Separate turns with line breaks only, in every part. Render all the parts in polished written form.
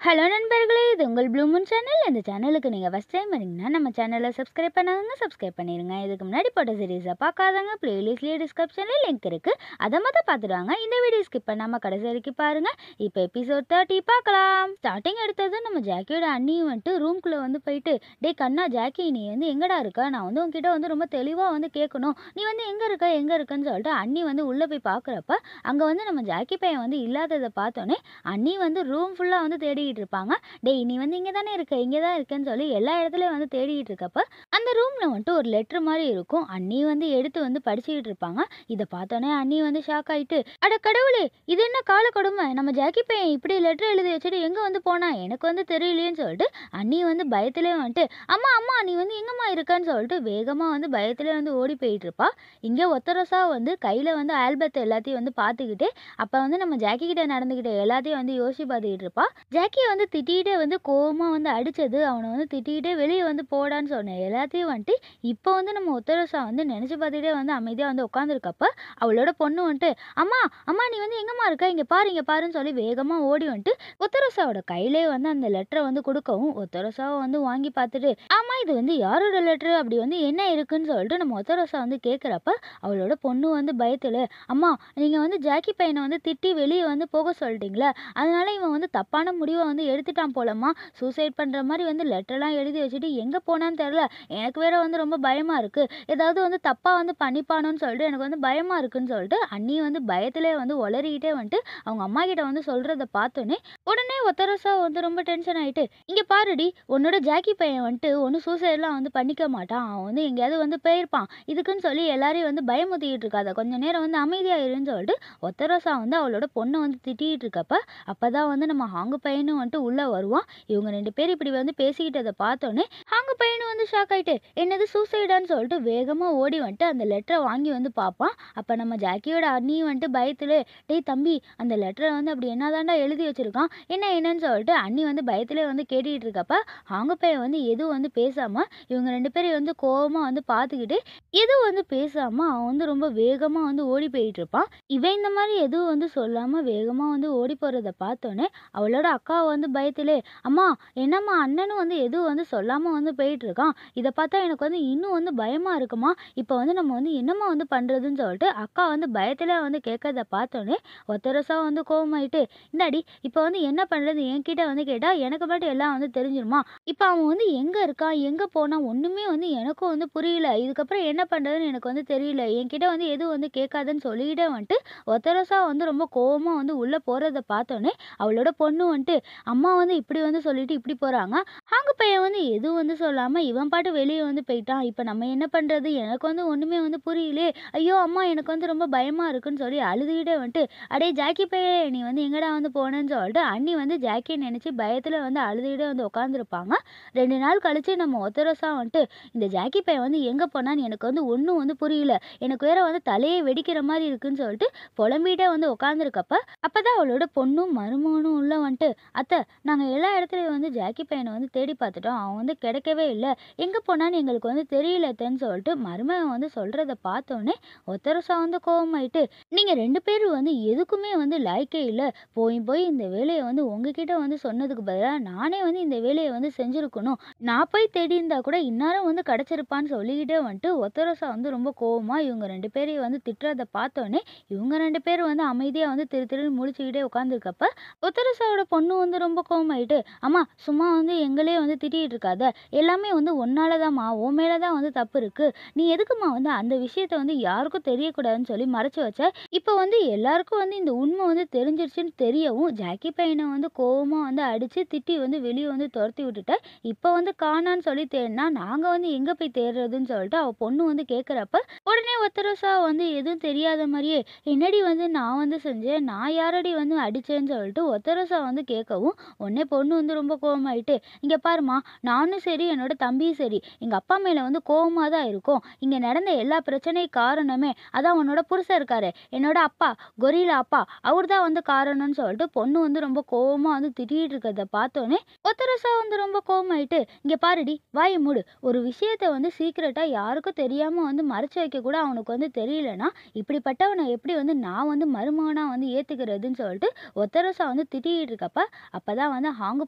Hello நண்பர்களே! இது உங்கள் ப்ளூ மூன் சேனல். இந்த சேனலுக்கு நீங்க ஃபர்ஸ்ட் டைம் வரீங்கன்னா, நம்ம சேனல சப்ஸ்கிரைப் பண்ணாதவங்க சப்ஸ்கிரைப் பண்ணிருங்க. இதுக்கு முன்னாடி போட்ட சீரிஸ பார்க்காதவங்க பிளேலிஸ்ட்லயே டிஸ்கிரிப்ஷன்ல லிங்க் இருக்கு. அத மொத பார்த்துட்டு வாங்க. இந்த வீடியோ ஸ்கிப் பண்ணாம கடைசி வரைக்கும் பாருங்க. இப்ப எபிசோட் 30 பார்க்கலாம். ஸ்டார்டிங் எடுத்ததும் நம்ம ஜாக்கியோட அண்ணியும் வந்துட்டு ரூம்குள்ள வந்து போயிட்டு, "டேய் கண்ணா ஜாக்கி, நீ வந்து எங்கடா இருக்க? நான் வந்து உன்கிட்ட வந்து ரொம்ப தெளிவா வந்து கேட்கணும். நீ வந்து எங்க இருக்க? எங்க இருக்கன்னு?" சொல்லிட்டு அண்ணி வந்து உள்ள போய் பார்க்குறப்ப, அங்க வந்து நம்ம ஜாக்கி பையன் வந்து இல்லாதத பார்த்தோனே, அண்ணி வந்து ரூம் ஃபுல்லா வந்து தேடிக்கிட்டு இருப்பாங்க. "டேய் நீ வந்து இங்க தானே இருக்க, இங்க தான் இருக்கேன்னு" சொல்லி எல்லா இடத்துலயும் வந்து தேடிட்டு இருக்கப்ப, அந்த ரூம்ல வந்துட்டு ஒரு லெட்டர் மாரி இருக்கும். அண்ணி வந்து எடுத்து வந்து படிச்சுக்கிட்டு இருப்பாங்க. இத பார்த்தோனே அண்ணி வந்து ஷாக் ஆயிட்டு, "அட கடவுளே! இது என்ன கால கொடுமை! நம்ம ஜாக்கி பையன் இப்படி லெட்டர் எழுதி வச்சுட்டு எங்க வந்து போனான்? எனக்கு வந்து தெரியலையேன்னு" சொல்லிட்டு அண்ணி வந்து பயத்திலே வந்துட்டு, "அம்மா அம்மா நீ வந்து எங்கம்மா இருக்கன்னு?" சொல்லிட்டு வேகமா வந்து பயத்திலே வந்து ஓடி போயிட்டு இருப்பா. இங்க ஒத்தரோசா வந்து கையில வந்து ஆல்பத்த எல்லாத்தையும் வந்து பார்த்துக்கிட்டு, அப்ப வந்து நம்ம ஜாக்கி கிட்ட நடந்துக்கிட்ட எல்லாத்தையும் வந்து யோசிச்சு பார்த்துக்கிட்டு இருப்பா. ஜாக்கிய வந்து திட்டிக்கிட்டே வந்து கோவமா வந்து அடிச்சது, அவன வந்து திட்டிக்கிட்டே வெளிய வந்து போடான்னு சொன்ன எல்லாத்தையும் வந்துட்டு, இப்போ வந்து நம்ம ஒத்தரோசா வந்து நெனச்சு பார்த்துக்கிட்டே வந்து அமைதியா வந்து உட்காந்துருக்கப்ப, அவளோட பொண்ணு வந்துட்டு, "அம்மா அம்மா நீ வந்து எங்கம்மா இருக்க? இங்க பாரு, இங்க பாருன்னு" சொல்லி வேகமா ஓடி வந்துட்டு, ஒத்தரோசாவோட கையிலே வந்து அந்த லெட்டர வந்து குடுக்கவும், ஒத்தரோசாவ வந்து வாங்கி பார்த்துட்டு, "ஆமா இது வந்து யாரோட லெட்டரு? அப்படி வந்து என்ன இருக்குன்னு?" சொல்லிட்டு நம்ம ஒத்தரோசா வந்து கேட்கிறப்ப, அவளோட பொண்ணு வந்து பயத்துல, "அம்மா நீங்க வந்து ஜாக்கி பையன வந்து திட்டி வெளிய வந்து போக சொல்லிட்டீங்கல்ல, அதனால இவன் வந்து தப்பான முடிவ வந்து எடுத்துட்டான் போலம்மா. சூசைட் பண்ற மாரி வந்து லெட்டர்லாம் எழுதி வச்சுட்டு எங்க போனான்னு தெரியல. எனக்கு வேற வந்து ரொம்ப பயமா இருக்கு. ஏதாவது வந்து தப்பா வந்து பண்ணிப்பானோன்னு சொல்லிட்டு எனக்கு வந்து பயமா இருக்குன்னு" சொல்லிட்டு அண்ணி வந்து பயத்திலே வந்து ஒளறிக்கிட்டே வந்துட்டு அவங்க அம்மா கிட்ட வந்து சொல்றத பார்த்தோனே, உடனே ஒத்தரோசா வந்து ரொம்ப டென்ஷன் ஆயிட்டு, "இங்க பாருடி, உன்னோட ஜாக்கி பையன் வந்துட்டு ஒண்ணும் சூசைட்லாம் வந்து பண்ணிக்க மாட்டான். அவன் வந்து எங்கேயாவது வந்து போயிருப்பான். இதுக்குன்னு சொல்லி எல்லாரையும் வந்து பயமுறுத்திக்கிட்டு இருக்காத. கொஞ்ச நேரம் வந்து அமைதியா இருன்னு" சொல்லிட்டு ஒத்தரோசா வந்து அவளோட பொண்ண வந்து திட்டிட்டு இருக்கப்ப, அப்பதான் வந்து நம்ம ஹாங்கு பையனும் வந்துட்டு உள்ள வருவான். இவங்க 2 பேரும் இப்படி வந்து பேசிக்கிட்டத பார்த்தோனே, ஹாங்கு பையனும் வந்து ஷாக் ஆயிட்டு, "என்னது சூசைடான்னு?" சொல்லிட்டு வேகமா ஓடி வந்துட்டு அந்த லெட்டர வாங்கி வந்து பார்ப்பான். அப்ப நம்ம ஜாக்கியோட அண்ணியும் வந்துட்டு பயத்திலே, "டேய் தம்பி, அந்த லெட்டர வந்து அப்படி என்னதான்டா எழுதி வச்சிருக்கான்? என்னன்னு?" சொல்லிட்டு அண்ணி வந்து பயத்திலே வந்து கேட்டுக்கிட்டு இருக்கப்ப, ஹாங்கு பையன் வந்து எதுவும் வந்து பேசாம இவங்க 2 பேரையும் வந்து கோவமா வந்து பார்த்துக்கிட்டு, எதுவும் வந்து பேசாம அவன் வந்து ரொம்ப வேகமா வந்து ஓடி போயிட்டு இருப்பான். இவன் இந்த மாரி எதுவும் வந்து சொல்லாம வேகமா வந்து ஓடி போறத பார்த்தோனே, அவளோட அக்கா வந்து பயத்திலே, "அம்மா என்னம்மா அண்ணனும் வந்து எதுவும் வந்து சொல்லாம வந்து போயிட்டு இருக்கான். இத பார்த்தா எனக்கு வந்து இன்னும் வந்து பயமா இருக்கும்மா. இப்ப வந்து நம்ம வந்து என்னம்மா வந்து பண்றதுன்னு?" சொல்லிட்டு அக்கா வந்து பயத்திலே வந்து கேட்கறத பார்த்தோனே, ஒத்தரோசா வந்து கோவமாயிட்டு, "இந்தாடி இப்ப வந்து என்ன பண்றது? என்கிட்ட வந்து கேட்டா எனக்கு பாட்டு எல்லாம் வந்து தெரிஞ்சிருமா? இப்ப அவன் வந்து எங்க இருக்கான்? எங்க போனான்? ஒண்ணுமே வந்து எனக்கும் வந்து புரியல. இதுக்கப்புறம் என்ன பண்றதுன்னு எனக்கு வந்து தெரியல. என்கிட்ட வந்து எதுவும் வந்து கேட்காதன்னு" சொல்லிக்கிட்டே வந்துட்டு ஒத்தரோசா வந்து ரொம்ப கோவமா வந்து உள்ள போறத பார்த்தோனே, அவளோட பொண்ணு வந்துட்டு, "அம்மா வந்து இப்படி வந்து சொல்லிட்டு இப்படி போறாங்க. ஹாங்கு பையன் வந்து எதுவும் வந்து சொல்லாம இவன் பாட்டு வெளிய வந்து போயிட்டான். இப்ப நம்ம என்ன பண்றது? எனக்கு வந்து ஒண்ணுமே வந்து புரியலையே. ஐயோ அம்மா எனக்கு வந்து ரொம்ப பயமா இருக்குன்னு" சொல்லி அழுதுகிட்டே வந்துட்டு, "அடே ஜாக்கி பையே நீ வந்து எங்கடா வந்து போனன்னு?" சொல்லிட்டு அண்ணி வந்து ஜாக்கிய நினைச்சு பயத்துல வந்து அழுதுகிட்டே வந்து உட்காந்துருப்பாங்க. 2 நாள் கழிச்சு நம்ம ஒத்தரோசா வந்துட்டு, "இந்த ஜாக்கி பையன் வந்து எங்க போனான்னு எனக்கு வந்து ஒண்ணும் வந்து புரியல. எனக்கு வேற வந்து தலையே வெடிக்கிற மாரி இருக்குன்னு" சொல்லிட்டு புலம்பிட்டே வந்து உட்காந்துருக்கப்ப, அப்பதான் அவளோட பொண்ணும் மருமகனும் உள்ள வந்துட்டு, "அத்தை நாங்க எல்லா இடத்துலயும் வந்து ஜாக்கி பையனை வந்து தேடி பார்த்துட்டோம். அவன் வந்து கிடைக்கவே இல்ல. எங்க போனான்னு எங்களுக்கு வந்து தெரியல அத்தைன்னு" சொல்லிட்டு மருமகன் வந்து சொல்றத பார்த்தோனே, ஒத்தரோசா வந்து கோவமாயிட்டு, "நீங்க 2 பேரும் வந்து எதுக்குமே வந்து லாயக்கே இல்ல. போய் போய் இந்த வேலைய வந்து உங்ககிட்ட வந்து சொன்னதுக்கு பதிலா நானே வந்து இந்த வேலைய வந்து செஞ்சிருக்கணும். நான் போய் தேடி இருந்தா கூட இந்நேரம் வந்து கிடைச்சிருப்பான்னு" சொல்லிக்கிட்டே வந்துட்டு ஒத்தரோசா வந்து ரொம்ப கோவமா இவங்க 2 பேரையும் வந்து திட்டுறத பார்த்தோனே, இவங்க 2 பேரும் வந்து அமைதியா வந்து திரு திருன்னு முழிச்சுக்கிட்டே உட்காந்துருக்கப்ப, ஒத்தரோசாவோட பொண்ணு வந்து ரொம்ப கோவமாயிட்டு, "அம்மா சும்மா வந்து எங்களே வந்து திட்டிட்டு இருக்காத. எல்லாமே வந்து உன்னால தான்மா. உன் மேல தான் வந்து தப்பு இருக்கு. நீ எதுக்கும்மா வந்து அந்த விஷயத்த வந்து யாருக்கும் தெரியக்கூடாதுன்னு சொல்லி மறைச்சு வச்ச? இப்ப வந்து எல்லாருக்கும் வந்து இந்த உண்மை வந்து தெரிஞ்சிருச்சுன்னு தெரியவும், ஜாக்கி பையனை வந்து கோவமா வந்து அடிச்சு திட்டி வந்து வெளிய வந்து துரத்தி விட்டுட்ட. இப்ப வந்து காணான்னு சொல்லி தேடுனா நாங்க வந்து எங்க போய் தேடுறதுன்னு?" சொல்லிட்டு அவ பொண்ணு வந்து கேட்கிறப்ப, உடனே ஒத்தரோசா வந்து எதுவும் தெரியாத மாரியே, "என்னடி வந்து நான் வந்து செஞ்சேன்? நான் யாரடி வந்து அடிச்சேன்னு?" சொல்லிட்டு ஒத்தரோசா வந்து கேட்கவும், உடனே பொண்ணு வந்து ரொம்ப கோவமாயிட்டு, "இங்க பாரும்மா, நானும் சரி, என்னோட தம்பியும் சரி, எங்க அப்பா மேல வந்து கோவமா தான் இருக்கோம். இங்க நடந்த எல்லா பிரச்சனையும் காரணமே அதான் உன்னோட புருஷன் இருக்காரே, என்னோட அப்பா, கொரில்லா அப்பா, அவர் தான் வந்து காரணம்னு" சொல்லிட்டு பொண்ணு வந்து ரொம்ப கோவமா வந்து திட்டிட்டு இருக்கிறத பார்த்தோனே, ஒத்தரோசா வந்து ரொம்ப கோவமாயிட்டு, "இங்க பாருடி, வாய மூடு. ஒரு விஷயத்த வந்து சீக்ரெட்டா யாருக்கும் தெரியாம வந்து மறைச்சு வைக்க கூட அவனுக்கு வந்து தெரியலனா, இப்படிப்பட்டவனை எப்படி வந்து நான் வந்து மருமகனா வந்து ஏத்துக்கிறதுன்னு?" சொல்லிட்டு ஒத்தரோசா வந்து திட்டிட்டு இருக்கப்ப, அப்பதான் வந்து ஹாங்கு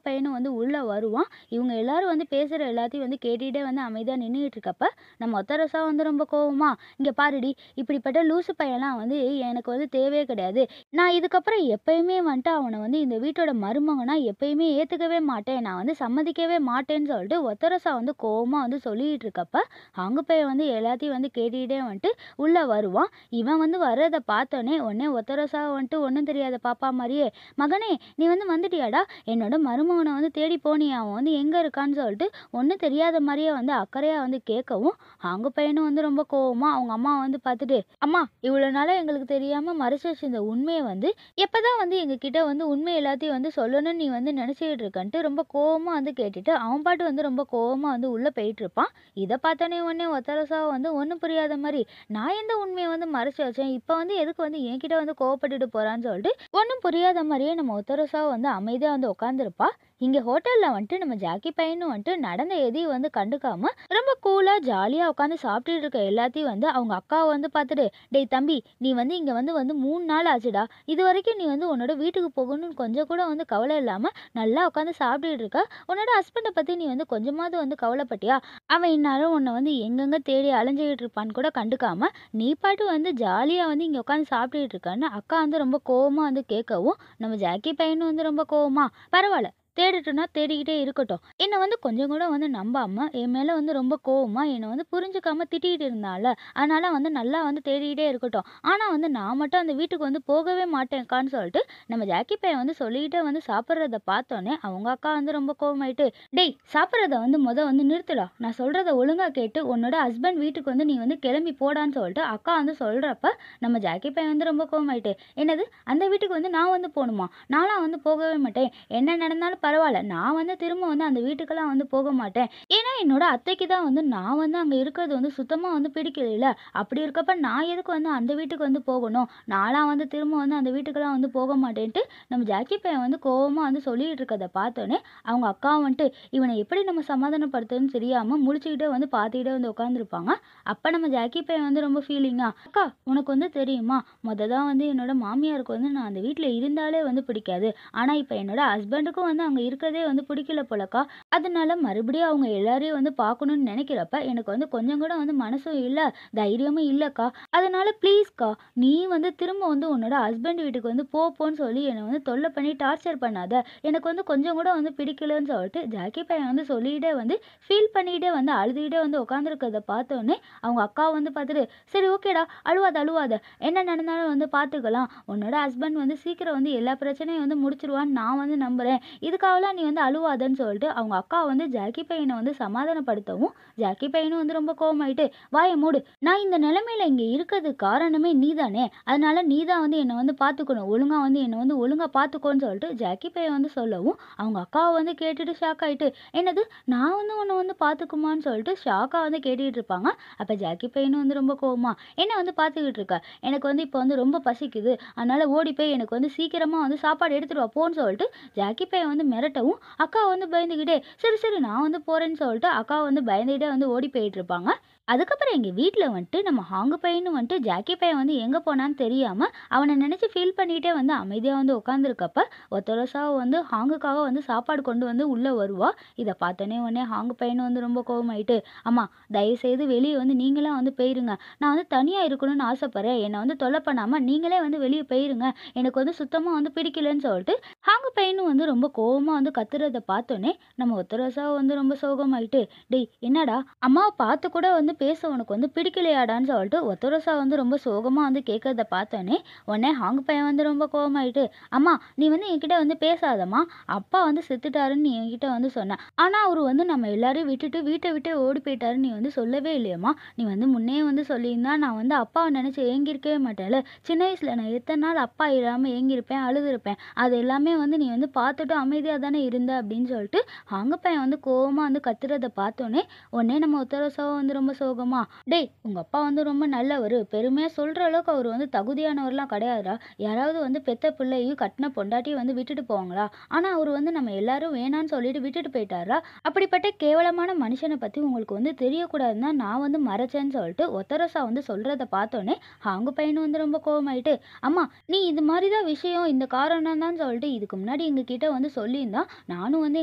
பையனும் வந்து உள்ள வருவான். இவங்க எல்லாரும் வந்து பேசுற எல்லாத்தையும் வந்து கேட்டுட்டே வந்து அமைதியா நின்னுகிட்டு இருக்கப்ப, நம்ம ஒத்தரோசா வந்து ரொம்ப கோவமா, "இங்க பாருடி, இப்படிப்பட்ட லூசு பையன்லாம் வந்து எனக்கு வந்து தேவையே கிடையாது. நான் இதுக்கப்புறம் எப்பயுமே வந்துட்டு அவன வந்து இந்த வீட்டோட மருமகனா எப்பயுமே ஏத்துக்கவே மாட்டேன். நான் வந்து சம்மதிக்கவே மாட்டேன்னு" சொல்லிட்டு ஒத்தரோசா வந்து கோவமா வந்து சொல்லிட்டு இருக்கப்ப, ஹாங்கு பையன் வந்து எல்லாத்தையும் வந்து கேட்டுக்கிட்டே வந்துட்டு உள்ள வருவான். இவன் வந்து வர்றத பார்த்தோனே, உடனே ஒத்தரோசா வந்துட்டு ஒண்ணும் தெரியாத பாப்பா மாரியே, "மகனே, நீ வந்து வந்துட்டியாடா? என்னோட மருமகன வந்து தேடி போனியா? அவன் வந்து எங்க இருக்கான்னு" சொல்லிட்டு ஒண்ணும் தெரியாத மாரியே வந்து அக்கறையா வந்து கேட்கவும், ஹாங்கு பையனும் வந்து ரொம்ப கோவமா அவங்க அம்மாவ வந்து பார்த்துட்டு, "அம்மா, இவ்வளோ நாளா எங்களுக்கு தெரியாம மறைச்சு வச்சிருந்த உண்மைய வந்து எப்பதான் வந்து எங்ககிட்ட வந்து உண்மை எல்லாத்தையும் வந்து சொல்லணும்னு நீ வந்து நினைச்சுக்கிட்டு இருக்கன்ட்டு" ரொம்ப கோவமா வந்து கேட்டுட்டு, அவன் பாட்டு வந்து ரொம்ப கோவமா வந்து உள்ள போயிட்டுருப்பான். இத பார்த்தோனே உடனே ஒத்தரோசாவ வந்து ஒண்ணும் புரியாத மாரி, "நான் எந்த உண்மைய வந்து மறைச்சு வச்சேன்? இப்ப வந்து எதுக்கு வந்து என்கிட்ட வந்து கோவப்பட்டுட்டு போறான்னு" சொல்லிட்டு ஒண்ணும் புரியாத மாரியே நம்ம ஒத்தரோசாவ வந்து அமைதியா வந்து உட்காந்துருப்பா. இங்க ஹோட்டல்ல வந்துட்டு நம்ம ஜாக்கி பையனும் வந்துட்டு நடந்த எதையும் வந்து கண்டுக்காம ரொம்ப கூலா ஜாலியா உட்காந்து சாப்பிட்டுட்டு இருக்க எல்லாத்தையும் வந்து அவங்க அக்காவை வந்து பார்த்துட்டு, "டேய் தம்பி, நீ வந்து இங்க வந்து வந்து 3 நாள் ஆச்சுடா. இதுவரைக்கும் நீ வந்து உன்னோட வீட்டுக்கு போகணும்னு கொஞ்சம் கூட வந்து கவலை இல்லாம நல்லா உட்காந்து சாப்பிட்டுட்டு இருக்க. உன்னோட ஹஸ்பண்ட பத்தி நீ வந்து கொஞ்சமாவது வந்து கவலைப்பட்டியா? அவன் இந்நேரம் உன்னை வந்து எங்கெங்க தேடி அலைஞ்சுக்கிட்டு இருப்பான்னு கூட கண்டுக்காம, நீ பாட்டு வந்து ஜாலியா வந்து இங்க உட்காந்து சாப்பிட்டுட்டு இருக்கன்னு" அக்கா வந்து ரொம்ப கோவமா வந்து கேட்கவும், நம்ம ஜாக்கி பையனும் வந்து ரொம்ப கோவமா, "பரவால்ல, தேடட்டும்னா தேடிக்கிட்டே இருக்கட்டும். என்ன வந்து கொஞ்சம் கூட வந்து நம்பாம, என் மேல வந்து ரொம்ப கோவமா, என்ன வந்து புரிஞ்சுக்காம திட்டிட்டு இருந்தான்ல, அதனால வந்து நல்லா வந்து தேடிக்கிட்டே இருக்கட்டும். ஆனா வந்து நான் மட்டும் அந்த வீட்டுக்கு வந்து போகவே மாட்டேன்க்கான்னு" சொல்லிட்டு நம்ம ஜாக்கி பையன் வந்து சொல்லிக்கிட்டே வந்து சாப்பிட்றத பார்த்தோன்னே, அவங்க அக்கா வந்து ரொம்ப கோவமாயிட்டு, "டேய், சாப்பிட்றத வந்து வந்து நிறுத்துடா. நான் சொல்றத ஒழுங்கா கேட்டு உன்னோட ஹஸ்பண்ட் வீட்டுக்கு வந்து நீ வந்து கிளம்பி போடான்னு" சொல்லிட்டு அக்கா வந்து சொல்றப்ப, நம்ம ஜாக்கி பையன் வந்து ரொம்ப கோவமாயிட்டு, "என்னது? அந்த வீட்டுக்கு வந்து நான் வந்து போணுமா? நான்லாம் வந்து போகவே மாட்டேன். என்ன நடந்தாலும் பரவால்ல. நான் வந்து திரும்ப வந்து அந்த வீட்டுக்கெல்லாம் வந்து போக மாட்டேன். ஏன்னா என்னோட அத்தைக்கு தான் வந்து நான் வந்து அங்க இருக்கிறது வந்து சுத்தமா வந்து பிடிக்கலைல. அப்படி இருக்கப்ப நான் எதுக்கு வந்து அந்த வீட்டுக்கு வந்து போகணும்? நான்லாம் வந்து திரும்ப வந்து அந்த வீட்டுக்கெல்லாம் வந்து போக மாட்டேன்ட்டு நம்ம ஜாக்கி பையன் வந்து கோவமா வந்து சொல்லிட்டு இருக்கத பார்த்தோனே, அவங்க அக்காவும் வந்துட்டு இவனை எப்படி நம்ம சமாதானப்படுத்துறதுன்னு தெரியாம முழிச்சுக்கிட்டே வந்து பார்த்துக்கிட்டே வந்து உட்காந்துருப்பாங்க. அப்ப நம்ம ஜாக்கி பையன் வந்து ரொம்ப ஃபீலிங்கா, "அக்கா, உனக்கு வந்து தெரியுமா? தான் வந்து என்னோட மாமியாருக்கு வந்து நான் அந்த வீட்ல இருந்தாலே வந்து பிடிக்காது. ஆனா இப்ப என்னோட ஹஸ்பண்டுக்கும் வந்து அங்க இருக்கிறதே வந்து பிடிக்கல போலக்கா. அதனால மறுபடியும் அவங்க எல்லாரையும் வந்து பார்க்கணும்னு நினைக்கிறப்ப, எனக்கு வந்து கொஞ்சம் கூட வந்து மனசும் இல்ல, தைரியமும் இல்லக்கா. அதனால ப்ளீஸ்க்கா, நீ வந்து திரும்ப வந்து உன்னோட ஹஸ்பண்ட் வீட்டுக்கு வந்து போன்னு சொல்லி என்ன வந்து தொல்லை பண்ணி டார்ச்சர் பண்ணாத. எனக்கு வந்து கொஞ்சம் கூட வந்து பிடிக்கலன்னு" சொல்லிட்டு ஜாக்கி பையன் வந்து சொல்லிக்கிட்டே வந்து ஃபீல் பண்ணிக்கிட்டே வந்து அழுதுகிட்டே வந்து உட்காந்துருக்கிறத பார்த்தோன்னே, அவங்க அக்கா வந்து பார்த்துட்டு, "சரி, ஓகேடா, அழுவாத அழுவாத. என்ன நடந்தாலும் வந்து பார்த்துக்கலாம். உன்னோட ஹஸ்பண்ட் வந்து சீக்கிரம் வந்து எல்லா பிரச்சனையும் வந்து முடிச்சிருவான்னு நான் வந்து நம்புறேன். இதுக்காகலாம் நீ வந்து அழுவாதன்னு" சொல்லிட்டு அவங்க அக்கா வந்து ஜாக்கி பையனை வந்து சமாதானப்படுத்தவும், ஜாக்கி பையனும் வந்து ரொம்ப கோவமாயிட்டு, "வாய மூடு. நான் இந்த நிலைமையில இங்க இருக்கிறதுக்கு காரணமே நீதானே. அதனால நீ தான் வந்து என்ன வந்து பார்த்துக்கணும். ஒழுங்கா வந்து என்ன வந்து ஒழுங்கா பார்த்துக்கோன்னு" சொல்லிட்டு ஜாக்கி பையன் வந்து சொல்லவும், அவங்க அக்காவ வந்து கேட்டுட்டு ஷாக் ஆயிட்டு, "என்னது? நான் வந்து உன்ன வந்து பார்த்துக்குமான்னு" சொல்லிட்டு ஷாக்கா வந்து கேட்டுட்டு இருப்பாங்க. அப்ப ஜாக்கி பையனும் வந்து ரொம்ப கோவமா, "என்ன வந்து பார்த்துக்கிட்டு இருக்க? எனக்கு வந்து இப்போ வந்து ரொம்ப பசிக்குது. அதனால ஓடி போய் எனக்கு வந்து சீக்கிரமா வந்து சாப்பாடு எடுத்துட்டு வா போன்னு" சொல்லிட்டு ஜாக்கி பையன் வந்து மிரட்டவும், அக்கா வந்து பயந்துக்கிட்டே, "சரி, சரி, நான் வந்து போறேன்னு" சொல்லிட்டு அக்கா வந்து பயந்துகிட்டே வந்து ஓடி போயிட்டு இருப்பாங்க. அதுக்கப்புறம் எங்க வீட்ல வந்துட்டு நம்ம ஹாங்கு பையனும் வந்துட்டு ஜாக்கி பையன் வந்து எங்க போனான்னு தெரியாம அவனை நினைச்சு ஃபீல் பண்ணிட்டே வந்து அமைதியா வந்து உட்காந்துருக்கப்ப, ஒத்தரோசாவ வந்து ஹாங்குக்காக வந்து சாப்பாடு கொண்டு வந்து உள்ள வருவா. இதை பார்த்தோன்னே உடனே ஹாங்கு பையனும் வந்து ரொம்ப கோவமாயிட்டு, "அம்மா, தயவு செய்து வெளியே வந்து நீங்களாம் வந்து போயிருங்க. நான் வந்து தனியா இருக்கணும்னு ஆசைப்படுறேன். என்னை வந்து தொல்லை பண்ணாம நீங்களே வந்து வெளியே போயிருங்க. எனக்கு வந்து சுத்தமா வந்து பிடிக்கலன்னு" சொல்லிட்டு ஹாங்கு பையனும் வந்து ரொம்ப கோவமா வந்து கத்துறத பார்த்தோன்னே, நம்ம ஒத்தரோசாவ வந்து ரொம்ப சோகமாயிட்டு, "டேய், என்னடா, அம்மாவ பார்த்து கூட வந்து பேச உனக்கு வந்து பிடிக்கலையாடான்னு" சொல்லிட்டு ஒத்தரோசா வந்து ரொம்ப சோகமா வந்து கேட்கறத பார்த்தோன்னே, உடனே ஹாங்கு பையன் வந்து ரொம்ப கோவமாயிட்டு, "அம்மா, நீ வந்து என்கிட்ட வந்து பேசாதம்மா. அப்பா வந்து செத்துட்டாருன்னு நீ என்கிட்ட வந்து சொன்ன. ஆனா அவரு வந்து நம்ம எல்லாரையும் விட்டுட்டு வீட்டை விட்டே ஓடி போயிட்டாருன்னு நீ வந்து சொல்லவே இல்லையேம்மா. நீ வந்து முன்னே வந்து சொல்லியிருந்தா நான் வந்து அப்பாவை நினைச்சு ஏங்கியிருக்கவே மாட்டேன்ல. சின்ன வயசுல நான் எத்தனை நாள் அப்பா இல்லாம ஏங்கியிருப்பேன், அழுதுருப்பேன். அது எல்லாமே வந்து நீ வந்து பார்த்துட்டு அமைதியா தானே இருந்த" அப்படின்னு சொல்லிட்டு ஹாங்கு பையன் வந்து கோவமா வந்து கத்துறத பார்த்தோன்னே, உடனே நம்ம ஒத்தரோசாவ வந்து ரொம்ப சோகமா, "டேய் உங்க அப்பா வந்து ரொம்ப நல்லவரு. பெருமையா சொல்ற அளவுக்கு அவரு வந்து தகுதியானவர்லாம் கிடையாதுடா. யாராவது வந்து பெத்த பிள்ளையும் கட்டின பொண்டாட்டியும் வந்து விட்டுட்டு போவாங்களா? ஆனா அவரு வந்து நம்ம எல்லாரும் வேணான்னு சொல்லிட்டு விட்டுட்டு போயிட்டாருடா. அப்படிப்பட்ட கேவலமான மனுஷன பத்தி உங்களுக்கு வந்து தெரியக்கூடாதுன்னு தான் நான் வந்து மறைச்சேன்னு" சொல்லிட்டு ஒத்தரோசா வந்து சொல்றத பார்த்தோனே, அவங்க பையனும் வந்து ரொம்ப கோவமாயிட்டு, "அம்மா நீ இது மாரி தான் விஷயம், இந்த காரணம் தான் சொல்லிட்டு இதுக்கு முன்னாடி எங்ககிட்ட வந்து சொல்லியிருந்தா, நானும் வந்து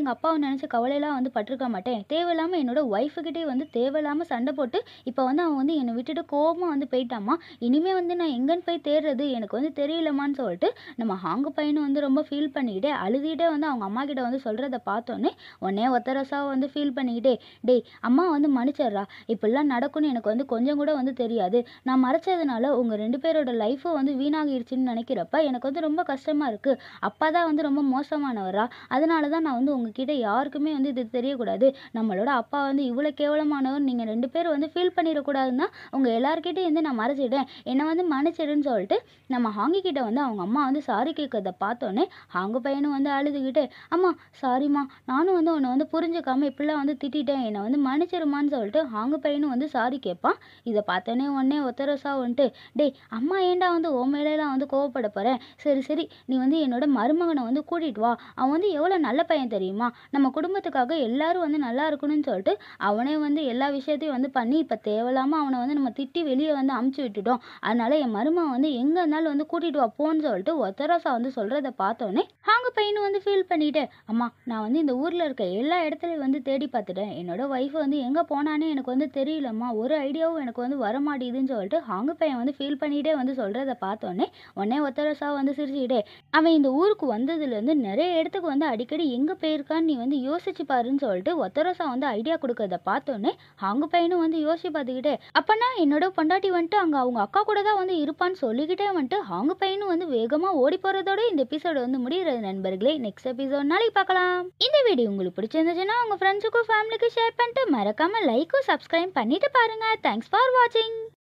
எங்க அப்பாவ நினைச்சு கவலைலாம் வந்து பட்டுருக்க மாட்டேன். தேவையில்லாம என்னோட ஒய்ஃப்கிட்டயே வந்து தேவையில்லாம சண்டை போட்டு, இப்ப வந்து அவன் வந்து என்னை விட்டுட்டு கோவமா வந்து போயிட்டாம்மா. இனிமே வந்து நான் எங்கன்னு போய் தேடுறது எனக்கு வந்து தெரியலம்மான்னு" சொல்லிட்டு நம்ம ஹாங்கு பையனும் வந்து ரொம்ப ஃபீல் பண்ணிக்கிட்டே, அழுதுகிட்டே வந்து அவங்க அம்மா கிட்ட வந்து சொல்றத பார்த்தோன்னே, உடனே ஒத்தரோசாவ வந்து ஃபீல் பண்ணிக்கிட்டே, "டேய் அம்மா வந்து மன்னிச்சிடுறா. இப்படிலாம் நடக்கும்னு எனக்கு வந்து கொஞ்சம் கூட வந்து தெரியாது. நான் மறைச்சதுனால உங்க 2 பேரோட லைஃபும் வந்து வீணாகிருச்சுன்னு நினைக்கிறப்ப எனக்கு வந்து ரொம்ப கஷ்டமா இருக்கு. அப்பா தான் வந்து ரொம்ப மோசமானவரா, அதனால தான் நான் வந்து உங்ககிட்ட யாருக்குமே வந்து இது தெரியக்கூடாது. நம்மளோட அப்பா வந்து இவ்வளோ கேவலமானவர் நீங்க 2 பேரும் வந்து ஃபீல் பண்ணிறக்கூடாதுன்னு தான் உங்க எல்லார்கிட்டயும் வந்து நான் மறைச்சிட்டேன். என்ன வந்து மன்னிச்சிடுன்னு" சொல்லிட்டு நம்ம ஹாங்கி கிட்ட வந்து அவங்க அம்மா வந்து சாரி கேட்கறத பார்த்தோன்னே, ஹாங்கு பையனும் வந்து அழுதுகிட்டு, "அம்மா சாரிம்மா. நானும் வந்து உன்ன வந்து புரிஞ்சுக்காம இப்படிலாம் வந்து திட்டிட்டேன். என்ன வந்து மன்னிச்சிடுமான்னு" சொல்லிட்டு ஹாங்கு பையனும் வந்து சாரி கேட்பான். இத பார்த்தோன்னே உடனே ஒத்தரோசா வந்துட்டு, "டேய் அம்மா ஏன்டா வந்து உன் மேலலாம் வந்து கோவப்பட போறேன்? சரி, சரி நீ வந்து என்னோட மருமகன வந்து கூட்டிட்டு வா. அவன் வந்து எவ்வளோ நல்ல பையன் தெரியுமா? நம்ம குடும்பத்துக்காக எல்லாரும் வந்து நல்லா இருக்கணும்னு சொல்லிட்டு, அவனே வந்து எல்லா விஷயத்தையும் வந்து பண்ணி, இப்ப தேவையில்லாம அவன வந்து நம்ம திட்டி வெளிய வந்து அனுப்பிச்சு விட்டுட்டோம். அதனால என் மருமகன் வந்து எங்க இருந்தாலும் வந்து கூட்டிட்டு வா போன்னு" சொல்லிட்டு ஒத்தரோசா வந்து சொல்றத பார்த்தோன்னே, ஹாங்கு பையனும் வந்து ஃபீல் பண்ணிட்டு, "அம்மா நான் வந்து இந்த ஊர்ல இருக்க எல்லா இடத்துலயும் வந்து தேடி பார்த்துட்டேன். என்னோட ஒய்ஃப் வந்து எங்க போனான்னே எனக்கு வந்து தெரியலம்மா. ஒரு ஐடியாவும் எனக்கு வந்து வரமாட்டேங்குதுன்னு" சொல்லிட்டு ஹாங்கு பையன் வந்து ஃபீல் பண்ணிட்டே வந்து சொல்றத பார்த்தோன்னே, உடனே ஒத்தரோசா வந்து சிரிச்சுக்கிட்டே, "அவன் இந்த ஊருக்கு வந்ததுலேருந்து நிறைய இடத்துக்கு வந்து அடிக்கடி எங்க போயிருக்கான்னு நீ வந்து யோசிச்சு பாருன்னு" சொல்லிட்டு ஒத்தரோசா வந்து ஐடியா கொடுக்கறத பார்த்தோன்னே, ஹாங்கு பையனும் வந்து யோசிச்சு பார்த்துக்கிட்டே, "அப்பன்னா என்னோட பொண்டாட்டி வந்துட்டு அங்க அவங்க அக்கா கூட தான் வந்து இருப்பான்னு" சொல்லிக்கிட்டே வந்துட்டு ஹாங்கு பையனும் வந்து வேகமா ஓடி போறதோட இந்த எபிசோடு வந்து முடிகிறது நண்பர்களே. நெக்ஸ்ட் எபிசோட் நாளைக்கு பார்க்கலாம். இந்த வீடியோ உங்களுக்கு பிடிச்சிருந்துச்சுன்னா உங்க ஃப்ரெண்ட்ஸுக்கும் ஃபேமிலிக்கும் ஷேர் பண்ணிட்டு மறக்காம லைக்கும் சப்ஸ்கிரைப் பண்ணிட்டு பாருங்க. தேங்க்ஸ் ஃபார் வாட்சிங்.